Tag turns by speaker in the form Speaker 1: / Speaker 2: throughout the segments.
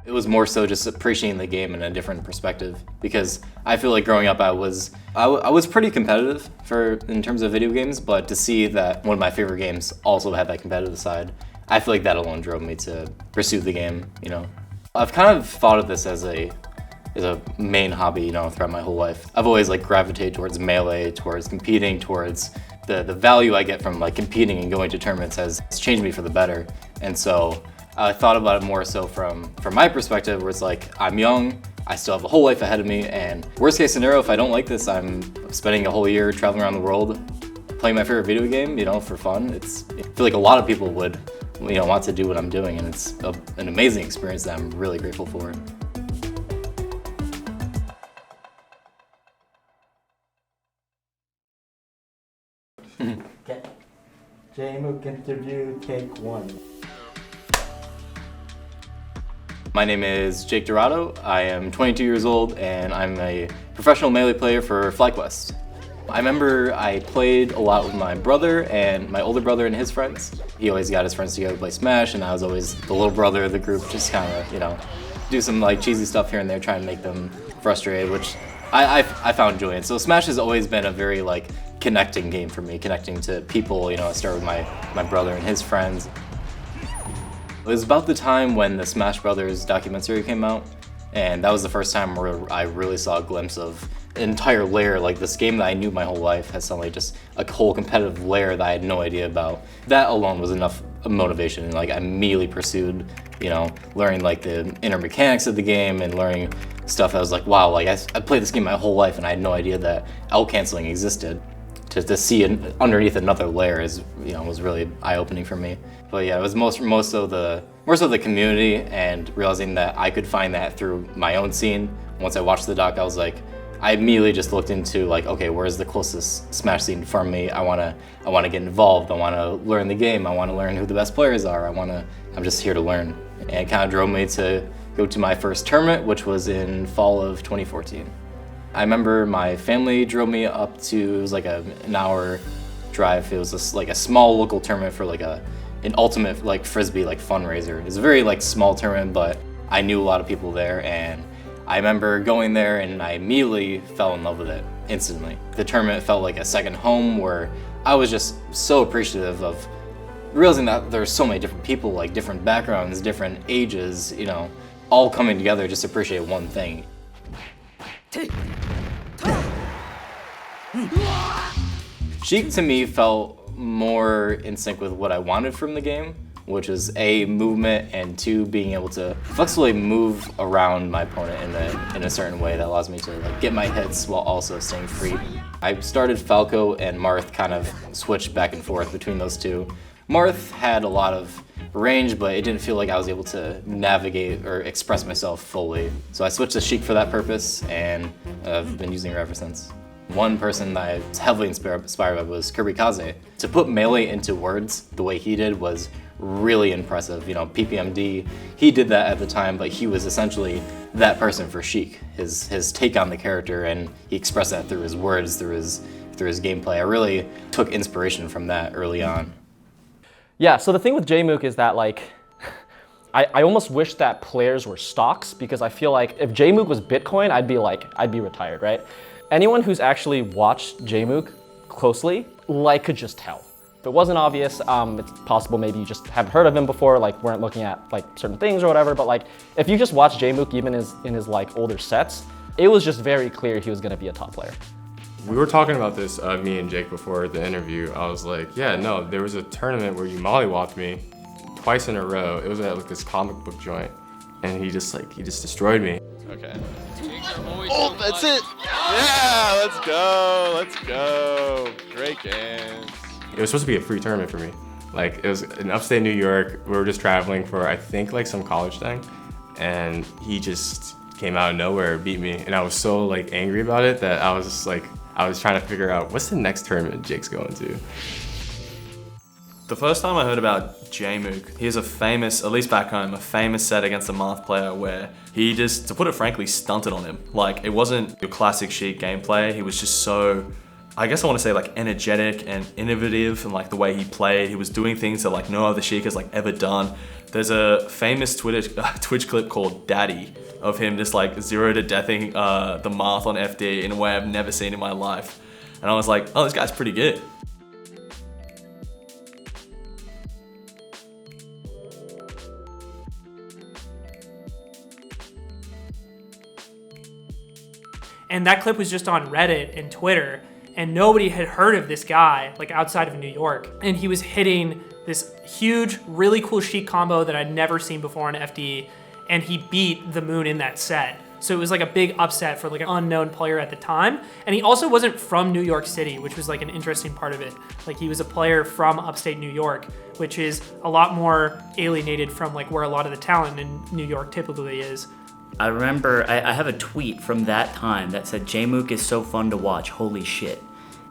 Speaker 1: It was more so just appreciating the game in a different perspective, because I feel like growing up I was pretty competitive in terms of video games, but to see that one of my favorite games also had that competitive side, I feel like that alone drove me to pursue the game, you know. I've kind of thought of this as a main hobby, you know, throughout my whole life. I've always like gravitated towards melee, towards competing, towards the value I get from like competing and going to tournaments has changed me for the better. And so I thought about it more so from my perspective, where it's like, I'm young, I still have a whole life ahead of me, and worst case scenario, if I don't like this, I'm spending a whole year traveling around the world playing my favorite video game, you know, for fun. I feel like a lot of people would, you know, want to do what I'm doing, and it's an amazing experience that I'm really grateful for.
Speaker 2: Okay. Jmook interview, take 1.
Speaker 1: My name is Jake DiRado. I am 22 years old and I'm a professional Melee player for FlyQuest. I remember I played a lot with my brother and my older brother and his friends. He always got his friends together to play Smash, and I was always the little brother of the group, just kind of, you know, do some like cheesy stuff here and there, trying to make them frustrated, which I found joy in. So Smash has always been a very like connecting game for me, connecting to people. You know, I started with my brother and his friends. It was about the time when the Smash Brothers documentary came out, and that was the first time where I really saw a glimpse of an entire layer. Like, this game that I knew my whole life has suddenly just a whole competitive layer that I had no idea about. That alone was enough motivation, and like I immediately pursued, you know, learning like the inner mechanics of the game and learning stuff. I was like, wow, like I played this game my whole life and I had no idea that L canceling existed. To see it underneath another layer is, you know, was really eye-opening for me. But yeah, it was more so the community, and realizing that I could find that through my own scene. Once I watched the doc, I was like, I immediately just looked into like, okay, where's the closest Smash scene from me? I wanna get involved. I wanna learn the game. I wanna learn who the best players are. I'm just here to learn. And it kind of drove me to go to my first tournament, which was in fall of 2014. I remember my family drove me up to, it was like an hour drive. It was just like a small local tournament for like an ultimate like frisbee like fundraiser. It was a very like small tournament, but I knew a lot of people there, and I remember going there and I immediately fell in love with it instantly. The tournament felt like a second home, where I was just so appreciative of realizing that there's so many different people, like different backgrounds, different ages, you know, all coming together just to appreciate one thing. Sheik to me felt more in sync with what I wanted from the game, which is A, movement, and 2, being able to flexibly move around my opponent in a certain way that allows me to like get my hits while also staying free. I started Falco, and Marth kind of switched back and forth between those two. Marth had a lot of range, but it didn't feel like I was able to navigate or express myself fully. So I switched to Sheik for that purpose, and I've been using her ever since. One person that I was heavily inspired by was Kirby Kaze. To put melee into words the way he did was really impressive. You know, PPMD, he did that at the time, but he was essentially that person for Sheik. His take on the character, and he expressed that through his words, through his gameplay. I really took inspiration from that early on.
Speaker 3: Yeah, so the thing with Jmook is that like, I almost wish that players were stocks, because I feel like if Jmook was Bitcoin, I'd be retired, right? Anyone who's actually watched Jmook closely, like, could just tell. If it wasn't obvious, it's possible maybe you just haven't heard of him before, like weren't looking at like certain things or whatever, but like if you just watch Jmook even in his like older sets, it was just very clear he was gonna be a top player.
Speaker 4: We were talking about this, me and Jake, before the interview. I was like, yeah, no, there was a tournament where you mollywopped me twice in a row. It was at like this comic book joint, and he just destroyed me.
Speaker 5: Okay. Oh, that's it! Yeah, let's go. Great games.
Speaker 4: It was supposed to be a free tournament for me. Like, it was in upstate New York. We were just traveling for, I think, like some college thing, and he just came out of nowhere, beat me, and I was so like angry about it that I was just like, I was trying to figure out what's the next tournament Jake's going to.
Speaker 6: The first time I heard about Jmook, he has a famous, at least back home, a famous set against a Marth player where he just, to put it frankly, stunted on him. Like, it wasn't your classic Sheik gameplay. He was just so I guess I want to say like energetic and innovative, and like the way he played, he was doing things that like no other Sheik has like ever done. There's a famous Twitch clip called Daddy of him just like 0 to deathing the Marth on FD in a way I've never seen in my life. And I was like, oh, this guy's pretty good.
Speaker 7: And that clip was just on Reddit and Twitter, and nobody had heard of this guy, like outside of New York. And he was hitting this huge, really cool Sheik combo that I'd never seen before on FD, and he beat the Moon in that set. So it was like a big upset for like an unknown player at the time. And he also wasn't from New York City, which was like an interesting part of it. Like he was a player from upstate New York, which is a lot more alienated from like where a lot of the talent in New York typically is.
Speaker 8: I remember I have a tweet from that time that said, Jmook is so fun to watch, holy shit.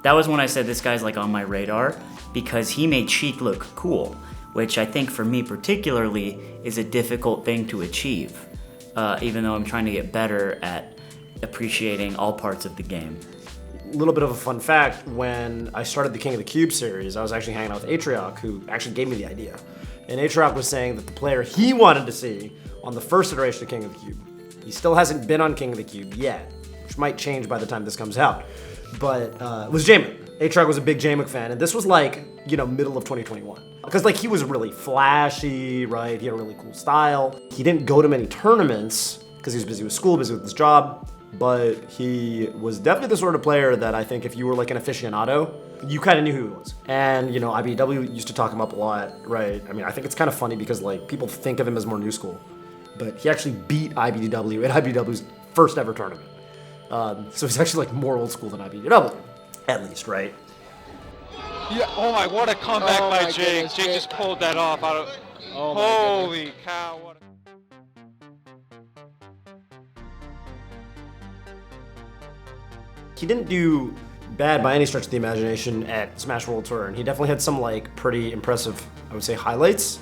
Speaker 8: That was when I said this guy's like on my radar because he made Sheik look cool, which I think for me particularly is a difficult thing to achieve, even though I'm trying to get better at appreciating all parts of the game.
Speaker 9: A little bit of a fun fact, when I started the King of the Cube series, I was actually hanging out with Atrioc, who actually gave me the idea. And Atrioc was saying that the player he wanted to see on the first iteration of King of the Cube, he still hasn't been on King of the Cube yet, which might change by the time this comes out, but it was Jmook. Atrioc was a big Jmook fan, and this was like, you know, middle of 2021. Because like he was really flashy, right? He had a really cool style. He didn't go to many tournaments because he was busy with school, busy with his job, but he was definitely the sort of player that I think if you were like an aficionado, you kind of knew who he was. And, you know, IBW used to talk him up a lot, right? I mean, I think it's kind of funny because like people think of him as more new school, but he actually beat IBW at IBW's first ever tournament. So he's actually like more old school than IBW, at least, right?
Speaker 5: Yeah, oh my, what a comeback by Jake. Jake just pulled that off out of, holy cow. What a...
Speaker 9: He didn't do bad by any stretch of the imagination at Smash World Tour, and he definitely had some like pretty impressive, I would say, highlights.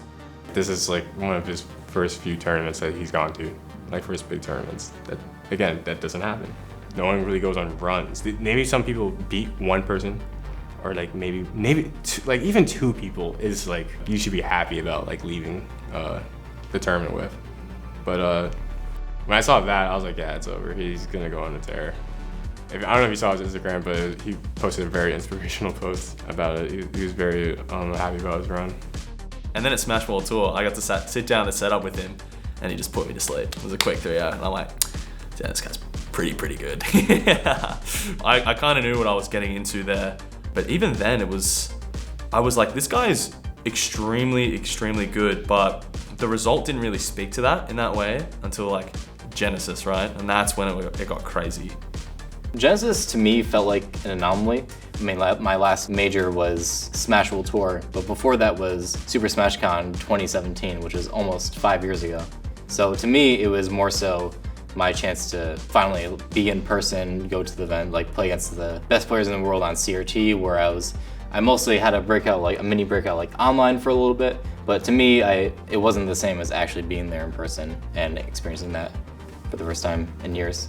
Speaker 4: This is like one of his first few tournaments that he's gone to, like first big tournaments. That, again, that doesn't happen. No one really goes on runs. Maybe some people beat one person, or like maybe two, like even two people is like you should be happy about like leaving the tournament with. But when I saw that, I was like, yeah, it's over. He's gonna go on a tear. I don't know if you saw his Instagram, but he posted a very inspirational post about it. He was very happy about his run.
Speaker 6: And then at Smash World Tour, I got to sit down and set up with him, and he just put me to sleep. It was a quick 3-out, and I'm like, yeah, this guy's pretty good. I kind of knew what I was getting into there, but even then I was like, this guy is extremely good, but the result didn't really speak to that in that way until like Genesis, right? And that's when it got crazy.
Speaker 1: Genesis to me felt like an anomaly. I mean, my last major was Smash World Tour, but before that was Super Smash Con 2017, which was almost 5 years ago. So to me, it was more so my chance to finally be in person, go to the event, like play against the best players in the world on CRT, where I mostly had a breakout, like a mini breakout, like online for a little bit. But to me, it wasn't the same as actually being there in person and experiencing that for the first time in years.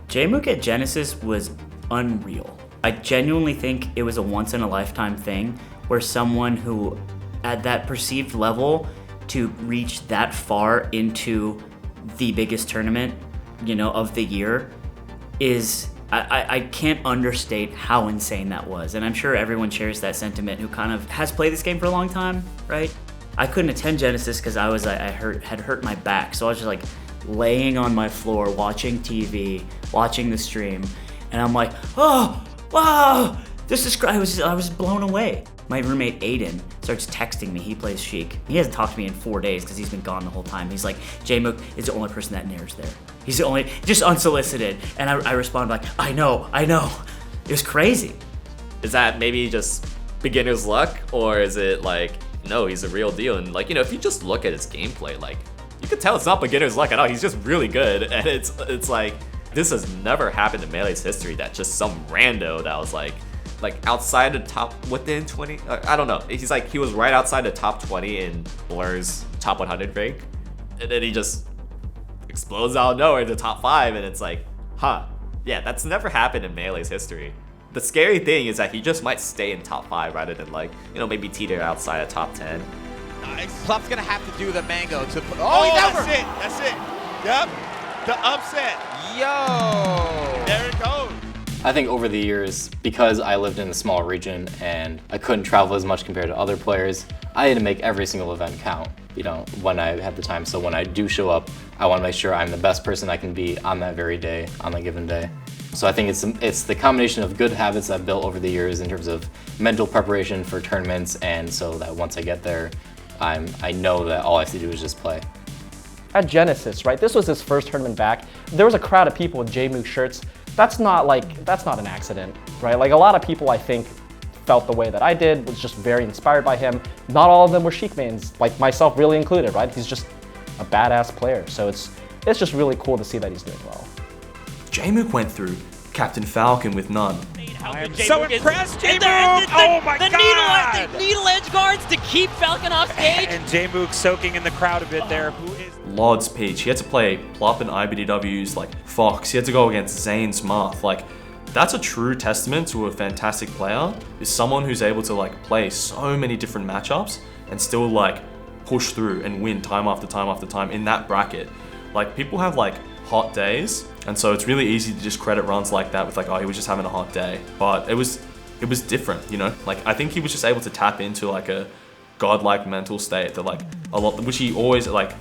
Speaker 8: Jmook at Genesis was unreal. I genuinely think it was a once-in-a-lifetime thing where someone who, at that perceived level, to reach that far into the biggest tournament, you know, of the year is, I can't understate how insane that was. And I'm sure everyone shares that sentiment who kind of has played this game for a long time, right? I couldn't attend Genesis because I had hurt my back, so I was just like laying on my floor, watching TV, watching the stream, and I'm like, oh, wow, this is great. I was blown away. My roommate Aiden starts texting me. He plays Sheik. He hasn't talked to me in 4 days because he's been gone the whole time. He's like, Jmook is the only person that Nair's there. He's the only, just unsolicited. And I respond like, I know. It was crazy.
Speaker 10: Is that maybe just beginner's luck, or is it like, no, he's a real deal? And like, you know, if you just look at his gameplay, like, you can tell it's not beginner's luck at all. He's just really good, and it's like, this has never happened in Melee's history that just some rando that was like outside the top, within 20, I don't know. He's like, he was right outside the top 20 in Blur's top 100 rank, and then he just explodes out of nowhere to top 5, and it's like, huh, yeah, that's never happened in Melee's history. The scary thing is that he just might stay in top 5 rather than like, you know, maybe teeter outside of top 10.
Speaker 11: Nice. Pluff's gonna have to do the mango to put.
Speaker 5: Oh,
Speaker 11: he's
Speaker 5: that's
Speaker 11: over.
Speaker 5: it. That's it. Yep. The upset.
Speaker 11: Yo.
Speaker 5: There it goes.
Speaker 1: I think over the years, because I lived in a small region and I couldn't travel as much compared to other players, I had to make every single event count, you know, when I had the time. So when I do show up, I want to make sure I'm the best person I can be on that very day, on that given day. So I think it's the combination of good habits I've built over the years in terms of mental preparation for tournaments, and so that once I get there, I know that all I have to do is just play.
Speaker 3: At Genesis, right, this was his first tournament back. There was a crowd of people with Jmook shirts. That's not an accident, right? Like a lot of people, I think, felt the way that I did, was just very inspired by him. Not all of them were Sheik mains, like myself really included, right? He's just a badass player. So it's just really cool to see that he's doing well.
Speaker 6: Jmook went through Captain Falcon with none.
Speaker 5: I am so impressed, Jmook! Oh my God!
Speaker 12: The needle edge guards to keep Falcon off stage.
Speaker 5: And Jmook soaking in the crowd a bit there. Who is
Speaker 6: Lod's Peach. He had to play Plup and IBDW's like Fox. He had to go against Zane's Marth. Like, that's a true testament to a fantastic player, is someone who's able to like play so many different matchups and still like push through and win time after time after time in that bracket. Like, people have like hot days, and so it's really easy to just credit runs like that with like, oh, he was just having a hot day. But it was different, you know? Like, I think he was just able to tap into like a godlike mental state that like a lot, which he always like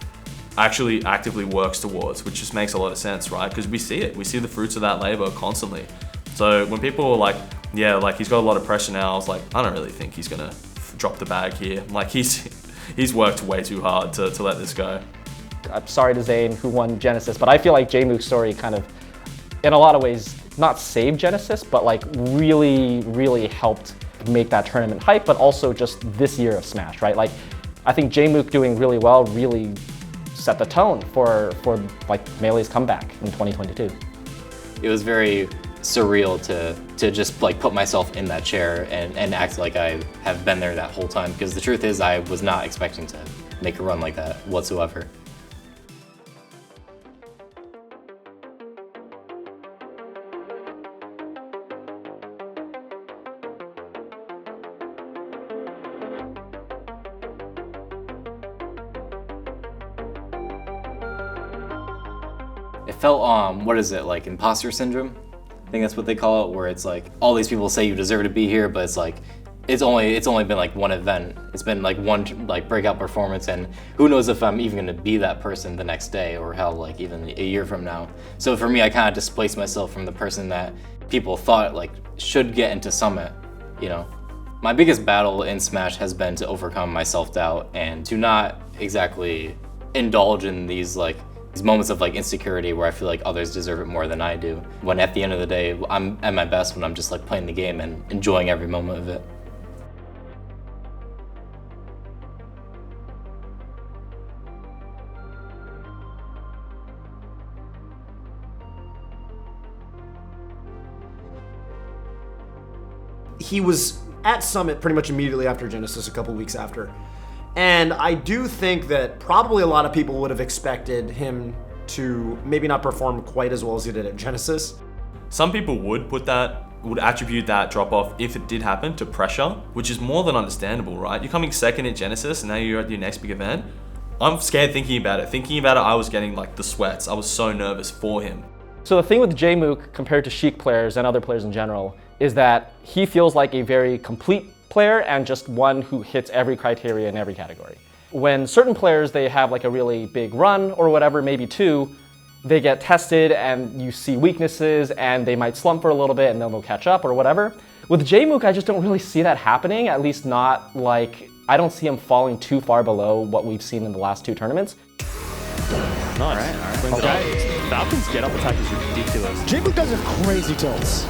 Speaker 6: actually actively works towards, which just makes a lot of sense, right? Because we see it. We see the fruits of that labor constantly. So when people were like, yeah, like he's got a lot of pressure now, I was like, I don't really think he's gonna drop the bag here. Like, he's worked way too hard to let this go.
Speaker 3: I'm sorry to Zane, who won Genesis, but I feel like Jmook's story kind of, in a lot of ways, not saved Genesis, but like really, really helped make that tournament hype, but also just this year of Smash, right? Like, I think Jmook doing really well really set the tone for like Melee's comeback in 2022.
Speaker 1: It was very surreal to just like put myself in that chair and act like I have been there that whole time, because the truth is I was not expecting to make a run like that whatsoever. It felt, what is it, like Imposter Syndrome? I think that's what they call it, where it's like, all these people say you deserve to be here, but it's like, it's only been like one event. It's been like one like breakout performance, and who knows if I'm even gonna be that person the next day, or hell, like even a year from now. So for me, I kind of displaced myself from the person that people thought like should get into Summit, you know? My biggest battle in Smash has been to overcome my self-doubt and to not exactly indulge in these moments of like insecurity where I feel like others deserve it more than I do. When at the end of the day, I'm at my best when I'm just like playing the game and enjoying every moment of it.
Speaker 9: He was at Summit pretty much immediately after Genesis, a couple weeks after. And I do think that probably a lot of people would have expected him to maybe not perform quite as well as he did at Genesis.
Speaker 6: Some people would attribute that drop off, if it did happen, to pressure, which is more than understandable, right? You're coming second at Genesis and now you're at your next big event. I'm scared thinking about it. Thinking about it, I was getting like the sweats. I was so nervous for him.
Speaker 3: So the thing with Jmook compared to Sheik players and other players in general is that he feels like a very complete player and just one who hits every criteria in every category. When certain players, they have like a really big run or whatever, maybe two, they get tested and you see weaknesses and they might slump for a little bit and then they'll catch up or whatever. With Jmook, I just don't really see that happening, at least not like, I don't see him falling too far below what we've seen in the last two tournaments.
Speaker 13: Nice. All right. Okay. Falcon's get up attack is ridiculous.
Speaker 14: Jmook does have crazy tilts.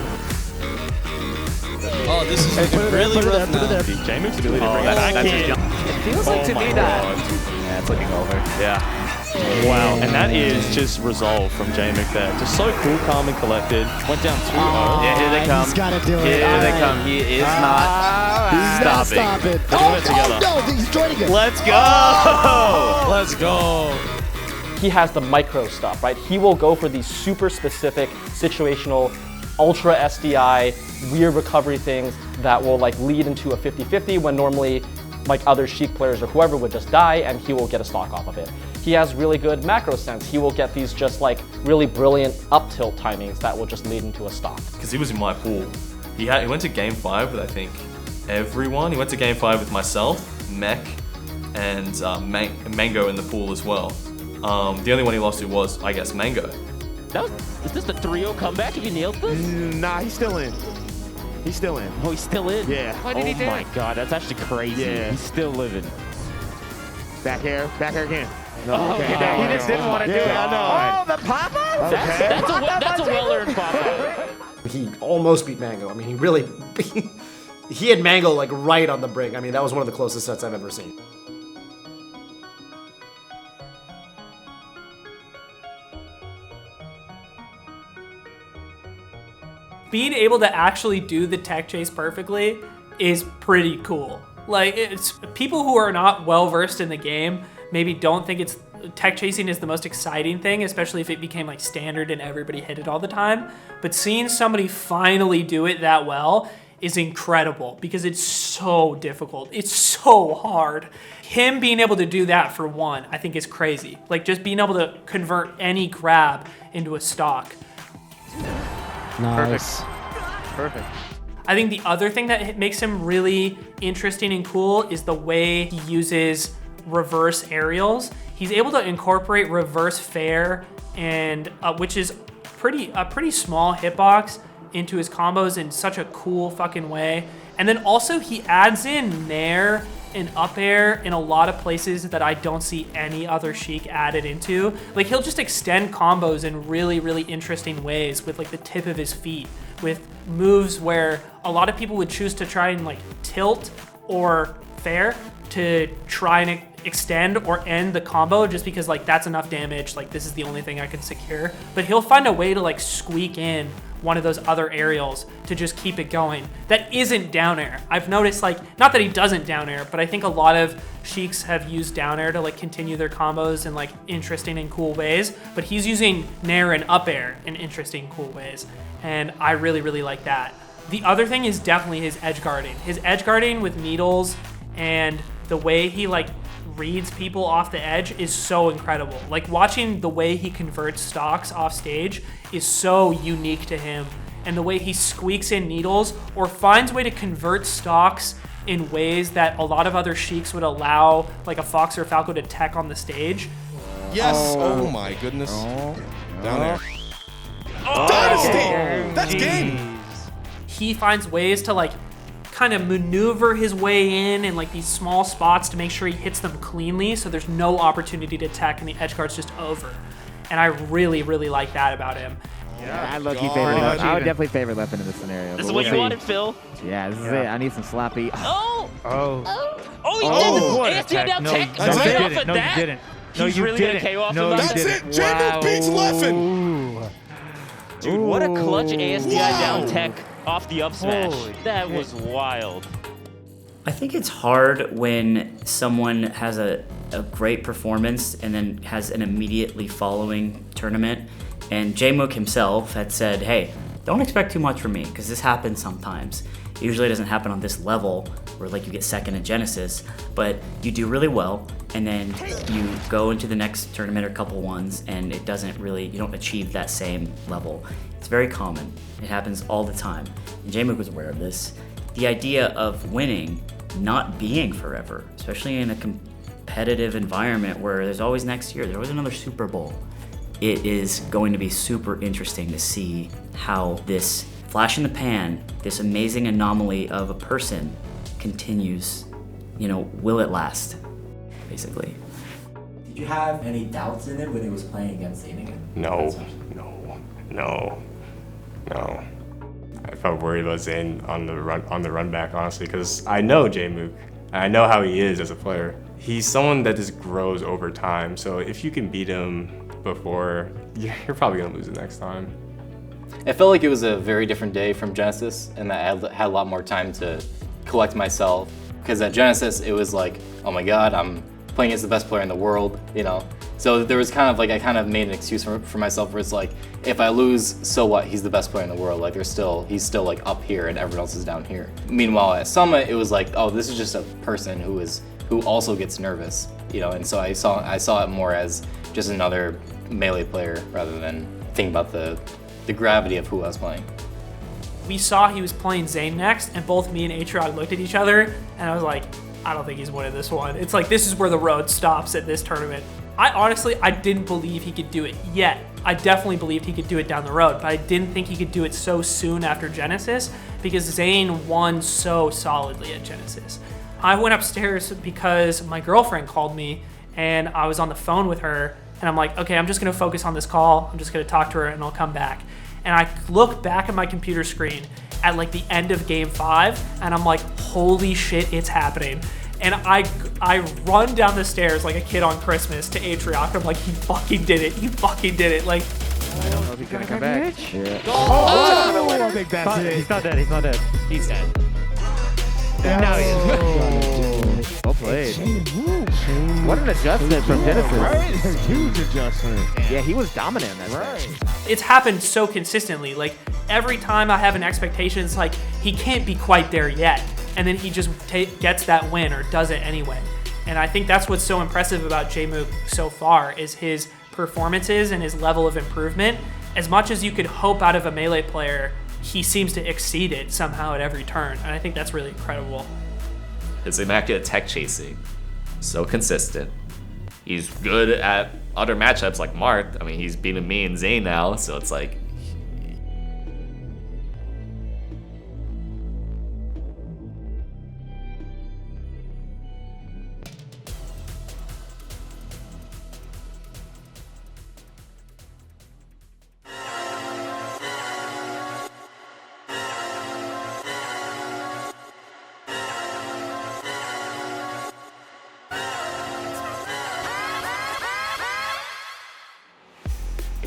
Speaker 15: Oh, this is really rough now.
Speaker 13: Jmook's ability to bring that
Speaker 15: It feels like to me that...
Speaker 13: Yeah, it's looking over. Yeah. Wow, and that is just resolve from Jmook there. Just so cool, calm, and collected. Went down 2-0.
Speaker 14: Yeah, here they come. He's got to do it.
Speaker 15: Here they come. He is not stopping.
Speaker 14: No, he's joining it.
Speaker 13: Let's go!
Speaker 15: Let's go.
Speaker 3: He has the micro stuff, right? He will go for these super specific situational ultra SDI, weird recovery things that will like lead into a 50-50 when normally like other Sheik players or whoever would just die and he will get a stock off of it. He has really good macro sense. He will get these just like really brilliant up tilt timings that will just lead into a stock.
Speaker 6: Because he was in my pool. He went to game 5 with I think everyone. He went to game 5 with myself, Mech, and Mango in the pool as well. The only one he lost to was, I guess, Mango.
Speaker 15: Is this the 3-0 comeback if he nailed this?
Speaker 16: Nah, he's still in. He's still in.
Speaker 15: Oh, he's still in?
Speaker 16: Yeah.
Speaker 15: Oh my god, that's actually crazy.
Speaker 16: Yeah.
Speaker 15: He's still living.
Speaker 16: Back air again.
Speaker 15: No, okay.
Speaker 16: He just didn't want to do it. I know.
Speaker 11: Oh, the pop-up?
Speaker 15: That's a well-earned pop-up.
Speaker 9: He almost beat Mango. I mean, he really, he had Mango like right on the brink. I mean, that was one of the closest sets I've ever seen.
Speaker 7: Being able to actually do the tech chase perfectly is pretty cool. Like, it's people who are not well versed in the game maybe don't think it's tech chasing is the most exciting thing, especially if it became like standard and everybody hit it all the time. But seeing somebody finally do it that well is incredible because it's so difficult. It's so hard. Him being able to do that for one, I think is crazy. Like just being able to convert any grab into a stock.
Speaker 14: Nice.
Speaker 16: Perfect.
Speaker 7: I think the other thing that makes him really interesting and cool is the way he uses reverse aerials. He's able to incorporate reverse fair and which is a pretty small hitbox into his combos in such a cool fucking way. And then also he adds in nair and up air in a lot of places that I don't see any other Sheik added into. Like he'll just extend combos in really, really interesting ways with like the tip of his feet, with moves where a lot of people would choose to try and like tilt or fair to try and extend or end the combo just because like that's enough damage, like this is the only thing I can secure. But he'll find a way to like squeak in one of those other aerials to just keep it going that isn't down air. I've noticed, like, not that he doesn't down air, but I think a lot of Sheiks have used down air to like continue their combos in like interesting and cool ways, but he's using nair and up air in interesting, cool ways. And I really, really like that. The other thing is definitely his edge guarding. His edge guarding with needles and the way he like reads people off the edge is so incredible. Like watching the way he converts stocks off stage is so unique to him, and the way he squeaks in needles or finds a way to convert stocks in ways that a lot of other Sheiks would allow like a Fox or Falco to tech on the stage.
Speaker 17: Yes, oh my goodness. Down there.
Speaker 7: Oh.
Speaker 17: Dynasty! That's game!
Speaker 7: He finds ways to like kind of maneuver his way in like these small spots to make sure he hits them cleanly so there's no opportunity to tech and the edge guard's just over. And I really, really like that about him.
Speaker 15: Yeah, I low-key favor Leffen. I would definitely favor Leffen in this scenario.
Speaker 12: This is what you wanted, Phil.
Speaker 15: Yeah, this is it. I need some sloppy.
Speaker 12: Oh!
Speaker 18: Oh.
Speaker 12: Oh, he did it!
Speaker 18: No,
Speaker 12: down tech.
Speaker 18: no, you didn't.
Speaker 12: No, you
Speaker 18: didn't. No,
Speaker 12: He's
Speaker 18: you
Speaker 12: really
Speaker 18: didn't.
Speaker 12: gonna KO off
Speaker 18: no,
Speaker 12: him.
Speaker 18: you
Speaker 17: That's
Speaker 18: didn't.
Speaker 17: it! Jmook beats Leffen!
Speaker 12: Dude, what a clutch ASDI
Speaker 17: Wow.
Speaker 12: down tech off the up smash.
Speaker 18: Holy
Speaker 12: That
Speaker 18: shit.
Speaker 12: was wild.
Speaker 8: I think it's hard when someone has a great performance and then has an immediately following tournament. And Jmook himself had said, hey, don't expect too much from me, because this happens sometimes. It usually doesn't happen on this level where like you get second in Genesis, but you do really well and then you go into the next tournament or couple ones and it doesn't really, you don't achieve that same level. It's very common. It happens all the time. And Jmook was aware of this. The idea of winning not being forever, especially in a competitive environment where there's always next year, there's always another Super Bowl. It is going to be super interesting to see how this flash in the pan, this amazing anomaly of a person continues, you know, will it last, basically.
Speaker 2: Did you have any doubts in it when he was playing against Zainigan?
Speaker 4: No. I felt worried about Zayn on the run back, honestly, because I know Jmook. I know how he is as a player. He's someone that just grows over time. So if you can beat him before, you're probably gonna lose it next time.
Speaker 1: It felt like it was a very different day from Genesis, and that I had a lot more time to collect myself. Because at Genesis, it was like, oh my god, I'm playing against the best player in the world, you know. So there was kind of like, I kind of made an excuse for myself where it's like, if I lose, so what? He's the best player in the world. Like he's still like up here and everyone else is down here. Meanwhile at Summit, it was like, oh, this is just a person who also gets nervous, you know. And so I saw it more as just another melee player rather than thinking about the gravity of who I was playing.
Speaker 7: We saw he was playing Zane next, and both me and Atriod looked at each other, and I was like, I don't think he's winning this one. It's like, this is where the road stops at this tournament. I didn't believe he could do it yet. I definitely believed he could do it down the road, but I didn't think he could do it so soon after Genesis because Zane won so solidly at Genesis. I went upstairs because my girlfriend called me and I was on the phone with her and I'm like, okay, I'm just gonna focus on this call. I'm just gonna talk to her and I'll come back. And I look back at my computer screen at like the end of game 5 and I'm like, holy shit, it's happening. And I run down the stairs like a kid on Christmas to Atriok. I'm like, he fucking did it. He fucking did it. Like,
Speaker 16: I don't know if he's gonna come back. Yeah.
Speaker 14: Oh, I think that's it.
Speaker 12: He's not dead. He's not dead. He's dead.
Speaker 16: Now he is. Well played. What an adjustment from Genesis.
Speaker 14: Right? It's a huge adjustment.
Speaker 16: Yeah, he was dominant in that match.
Speaker 7: it's happened so consistently. Like every time I have an expectation, it's like he can't be quite there yet. And then he just gets that win or does it anyway. And I think that's what's so impressive about Jmook so far is his performances and his level of improvement. As much as you could hope out of a melee player, he seems to exceed it somehow at every turn. And I think that's really incredible.
Speaker 10: His immaculate tech chasing, so consistent. He's good at other matchups like Marth. I mean, he's beating me and Zane now, so it's like,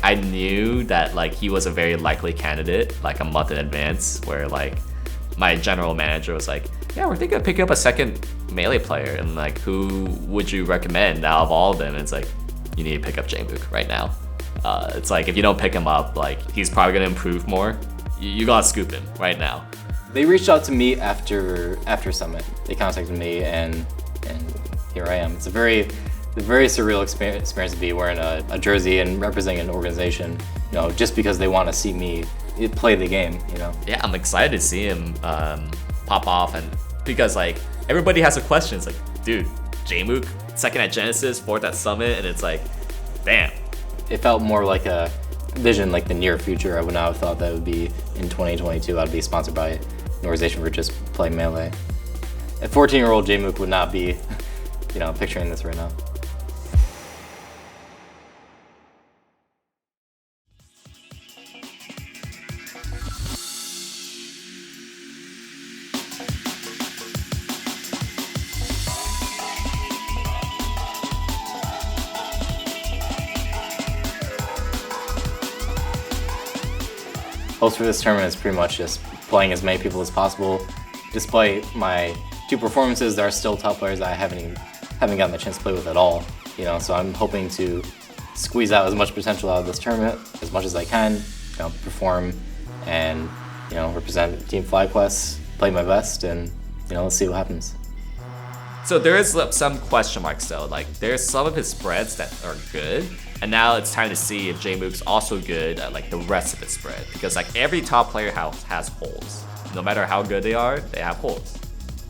Speaker 10: I knew that like he was a very likely candidate like a month in advance, where like my general manager was like, yeah, we're thinking of picking up a second melee player, and like, who would you recommend out of all of them? And it's like, you need to pick up Jmook right now. It's like, if you don't pick him up, like he's probably gonna improve more. You gotta scoop him right now.
Speaker 1: They reached out to me after Summit. They contacted me and here I am. It's a very surreal experience to be wearing a jersey and representing an organization, you know, just because they want to see me play the game, you know.
Speaker 10: Yeah, I'm excited to see him pop off, and because like everybody has a question. It's like, dude, Jmook, second at Genesis, fourth at Summit, and it's like, damn.
Speaker 1: It felt more like a vision, like the near future. I would not have thought that it would be in 2022. I'd be sponsored by an organization for just playing melee. A 14-year-old Jmook would not be, you know, picturing this right now. Most for this tournament is pretty much just playing as many people as possible. Despite my two performances, there are still top players that I haven't gotten the chance to play with at all. You know, so I'm hoping to squeeze out as much potential out of this tournament as much as I can. You know, perform and, you know, represent Team FlyQuest, play my best, and, you know, let's see what happens.
Speaker 10: So there is some question marks though. Like there's some of his spreads that are good, and now it's time to see if Jmook's also good at like the rest of his spread, because like every top player has holes. No matter how good they are, they have holes.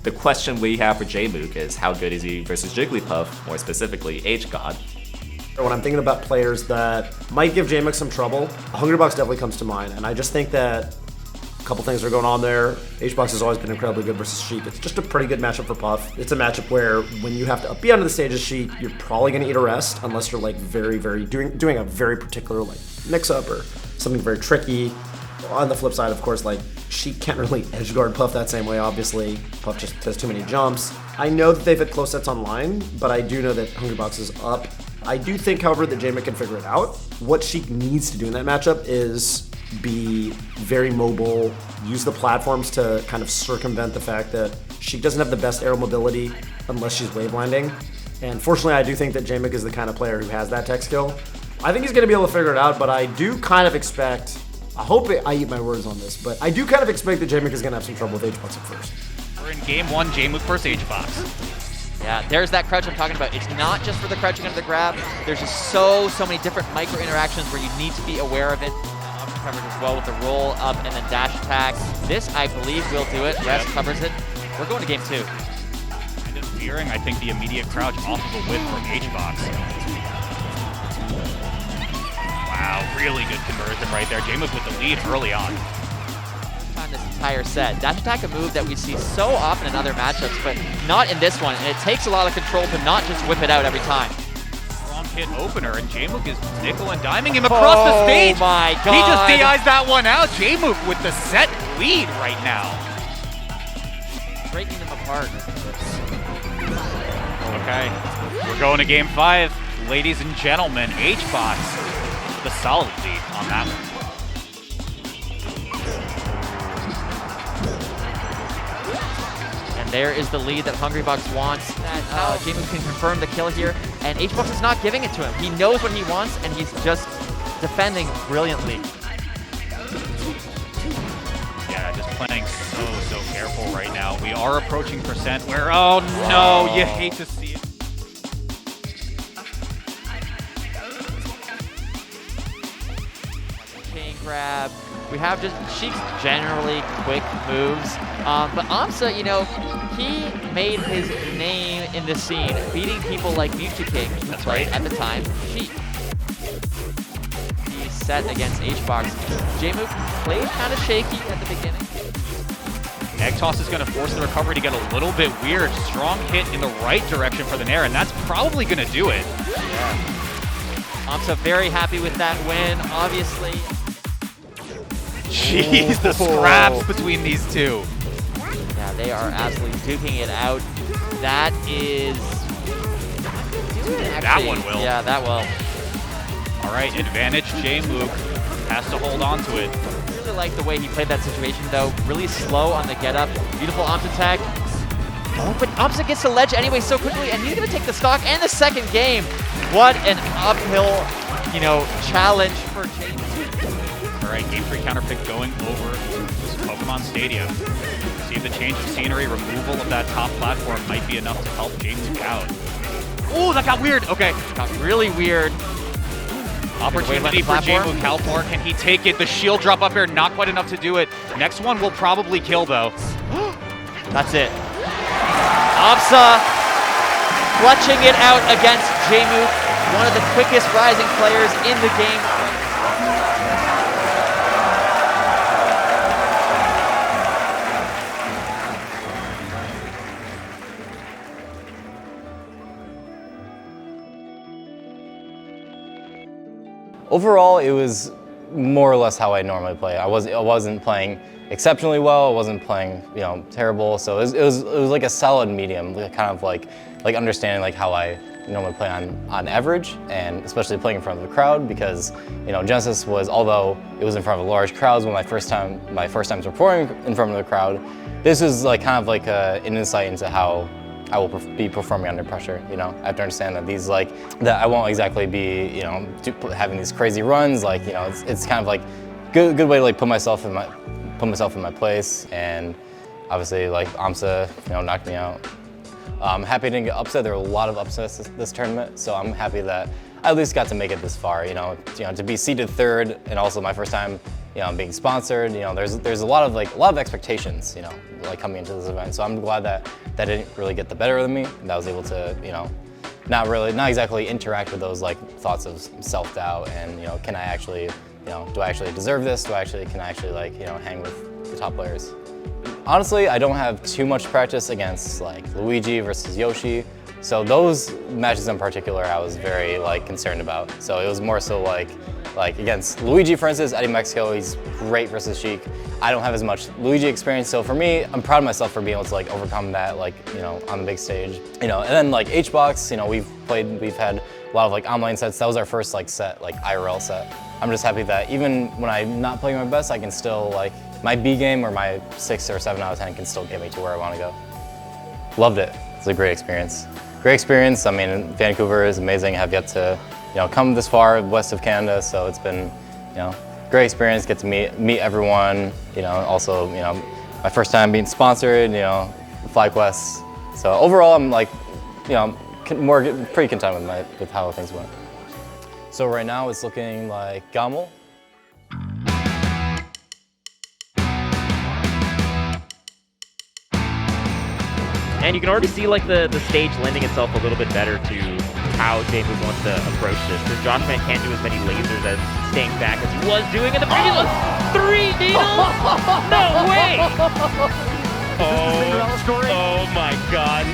Speaker 10: The question we have for Jmook is how good is he versus Jigglypuff, more specifically H-God.
Speaker 9: When I'm thinking about players that might give Jmook some trouble, Hungrybox definitely comes to mind, and I just think that a couple things are going on there. H-Box has always been incredibly good versus Sheep. It's just a pretty good matchup for Puff. It's a matchup where when you have to be onto the stage as Sheep, you're probably going to eat a rest unless you're like very doing a very particular like mix-up or something very tricky. On the flip side, of course, like Sheep can't really edge guard Puff that same way, obviously. Puff just does too many jumps. I know that they've had close sets online, but I do know that Hungrybox is up. I do think, however, that Jmook can figure it out. What Sheik needs to do in that matchup is be very mobile, use the platforms to kind of circumvent the fact that Sheik doesn't have the best aerial mobility unless she's wave landing. And fortunately, I do think that Jmook is the kind of player who has that tech skill. I think he's going to be able to figure it out, but I do kind of expect, I eat my words on this, but I do kind of expect that Jmook is going to have some trouble with HBox at first.
Speaker 18: We're in game 1, Jmook versus HBox.
Speaker 11: Yeah, there's that crouch I'm talking about. It's not just for the crouching under the grab. There's just so many different micro interactions where you need to be aware of it. Covered as well with the roll up and then dash attacks. This, I believe, will do it. Rest covers it. We're going to game 2.
Speaker 18: Kind of fearing, I think, the immediate crouch off of a whip from HBox. Wow, really good conversion right there. Jmook with the lead early on.
Speaker 11: This entire set. Dash attack, a move that we see so often in other matchups, but not in this one. And it takes a lot of control to not just whip it out every time.
Speaker 18: Strong hit opener, and Jmook is nickel and diming him across the stage.
Speaker 11: Oh my god.
Speaker 18: He just DI's that one out. Jmook with the set lead right now.
Speaker 11: Breaking them apart.
Speaker 18: Okay, we're going to game 5. Ladies and gentlemen, HBox, the solid lead on that one.
Speaker 11: There is the lead that Hungrybox wants. That Jmook can confirm the kill here, and HBox is not giving it to him. He knows what he wants, and he's just defending brilliantly.
Speaker 18: Yeah, just playing so careful right now. We are approaching percent where, oh no, you hate to see it.
Speaker 11: Chain grab. We have just Sheik's generally quick moves, but Amsa, you know, he made his name in the scene, beating people like Mewtwo King, who played at the time Sheik. He set against HBox. Jmook played kind of shaky at the beginning.
Speaker 18: Egg toss is going to force the recovery to get a little bit weird. Strong hit in the right direction for the Nair, and that's probably going to do it.
Speaker 11: Yeah. Amsa very happy with that win, obviously.
Speaker 18: Jeez, the scraps between these two.
Speaker 11: Yeah, they are absolutely duking it out. That is...
Speaker 18: That one will.
Speaker 11: Yeah, that will.
Speaker 18: All right, advantage Jmook has to hold on to it.
Speaker 11: I really like the way he played that situation, though. Really slow on the get-up. Beautiful Amsa attack. Oh, but Amsa gets the ledge anyway so quickly, and he's going to take the stock and the second game. What an uphill, you know, challenge for Jmook.
Speaker 18: All right, game 3 counter pick going over Pokemon Stadium. See if the change of scenery, removal of that top platform might be enough to help Jmook out. Oh, that got weird. Okay.
Speaker 11: Got really weird.
Speaker 18: Opportunity for Jmook. How far can he take it? The shield drop up here, not quite enough to do it. Next one will probably kill, though.
Speaker 11: That's it. Amsa clutching it out against Jmook, one of the quickest rising players in the game.
Speaker 1: Overall, it was more or less how I normally play. I wasn't playing exceptionally well. I wasn't playing, you know, terrible. So it was like a solid medium, kind of like understanding like how I normally play on average, and especially playing in front of the crowd, because you know Genesis was, although it was in front of a large crowds when my first times performing in front of the crowd, this is like kind of like an insight into how I will be performing under pressure. You know, I have to understand that these that I won't exactly be, you know, having these crazy runs. Like, you know, it's kind of like good way to like put myself in my place. And obviously, like Amsa, you know, knocked me out. I'm happy I didn't get upset. There were a lot of upsets this tournament, so I'm happy that I at least got to make it this far. You know, to be seeded third, and also my first time, you know, being sponsored. You know, there's a lot of expectations, you know, like coming into this event. So I'm glad that didn't really get the better of me, and I was able to, you know, not exactly interact with those like thoughts of self-doubt and, you know, can I actually, you know, do I actually deserve this? Can I actually like, you know, hang with the top players? Honestly, I don't have too much practice against like Luigi versus Yoshi. So those matches in particular, I was very like concerned about. So it was more so like against Luigi, for instance, Eddie Mexico, he's great versus Sheik. I don't have as much Luigi experience. So for me, I'm proud of myself for being able to like overcome that, like, you know, on the big stage. You know, and then like HBox, you know, we've had a lot of like online sets. That was our first like set, like IRL set. I'm just happy that even when I'm not playing my best, I can still like, my B game or my 6 or 7 out of 10 can still get me to where I want to go. Loved it. It's a great experience. great experience. I mean, Vancouver is amazing. I have yet to, come this far west of Canada, so it's been, great experience. Get to meet everyone. Also, my first time being sponsored. FlyQuest. So overall, I'm like, pretty content with how things went. So right now it's looking like Gamel.
Speaker 11: And you can already see like the stage lending itself a little bit better to how Jmook wants to approach this. Because Joshman can't do as many lasers as staying back as he was doing in the previous one. 3 needles? No way! Oh my god.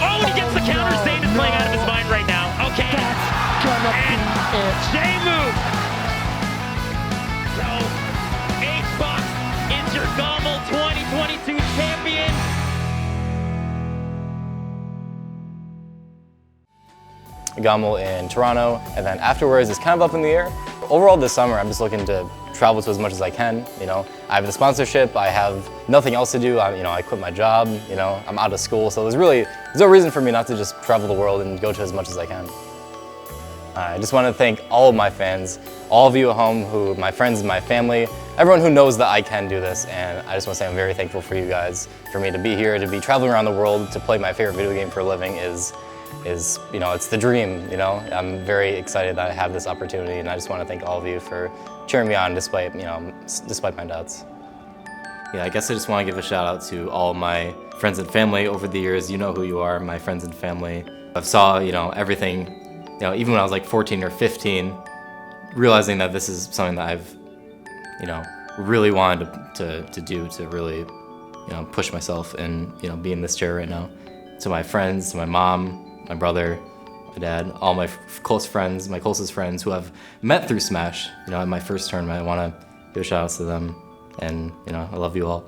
Speaker 11: Oh, and he gets the counter. Zane is playing out of his mind right now. Okay.
Speaker 16: That's gonna be it.
Speaker 11: Jmook! So, Xbox is your Gamel 2022 champion.
Speaker 1: Gamel in Toronto, and then afterwards it's kind of up in the air. Overall this summer I'm just looking to travel to as much as I can. I have the sponsorship, I have nothing else to do. I quit my job, I'm out of school, so there's no reason for me not to just travel the world and go to as much as I can. I just want to thank all of my fans, all of you at home, my friends, my family, everyone who knows that I can do this, and I just want to say I'm very thankful for you guys. For me to be here, to be traveling around the world, to play my favorite video game for a living is it's the dream, I'm very excited that I have this opportunity, and I just want to thank all of you for cheering me on despite my doubts. Yeah, I guess I just want to give a shout out to all my friends and family over the years. You know who you are, my friends and family. I've saw, everything, even when I was like 14 or 15, realizing that this is something that I've, really wanted to do, to really, push myself and, be in this chair right now. To my friends, to my mom, my brother, my dad, all my close friends, my closest friends who I've met through Smash, at my first tournament, I want to give a shout out to them, and I love you all.